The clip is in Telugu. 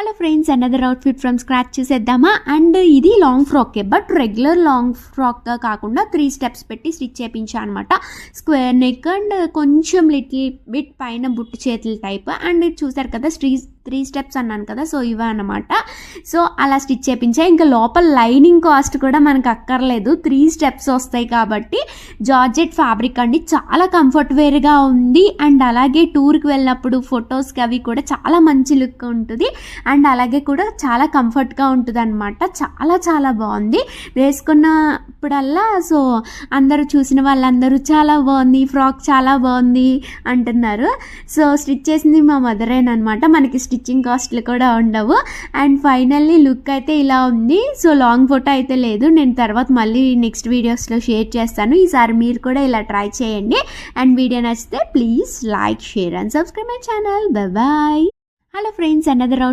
Hello friends, another outfit from scratch చూసేద్దామా. అండ్ ఇది లాంగ్ ఫ్రాకే, బట్ రెగ్యులర్ లాంగ్ ఫ్రాక్గా కాకుండా 3 స్టెప్స్ పెట్టి స్టిచ్ చేయించా అనమాట. స్క్వేర్ నెక్ అండ్ కొంచెం లిటిల్ బిట్ పైన బుట్టు చేతుల టైప్. అండ్ చూసారు కదా 3 స్టెప్స్ అన్నాను కదా, సో ఇవే అనమాట. సో అలా స్టిచ్ చేయించా. ఇంకా లోపల లైనింగ్ కాస్ట్ కూడా మనకు అక్కర్లేదు, 3 స్టెప్స్ వస్తాయి కాబట్టి. జార్జెట్ ఫ్యాబ్రిక్ అండి, చాలా కంఫర్ట్ వేర్గా ఉంది. అండ్ అలాగే టూర్కి వెళ్ళినప్పుడు ఫొటోస్కి అవి కూడా చాలా మంచి లుక్ ఉంటుంది. అండ్ అలాగే కూడా చాలా కంఫర్ట్గా ఉంటుంది అనమాట. చాలా చాలా బాగుంది వేసుకున్నప్పుడల్లా. సో అందరూ చూసిన వాళ్ళందరూ చాలా బాగుంది, ఫ్రాక్ చాలా బాగుంది అంటున్నారు. సో స్టిచ్ చేసింది మా మదరేనమాట, మనకి స్టిచ్చింగ్ కాస్ట్లు కూడా ఉండవు. అండ్ ఫైనల్లీ లుక్ అయితే ఇలా ఉంది. సో లాంగ్ ఫోటో అయితే లేదు, నేను తర్వాత మళ్ళీ నెక్స్ట్ వీడియోస్లో షేర్ చేస్తాను. ఈసారి మీరు కూడా ఇలా ట్రై చేయండి. అండ్ వీడియో నచ్చితే please like, share and subscribe my channel. Bye. Hello friends, another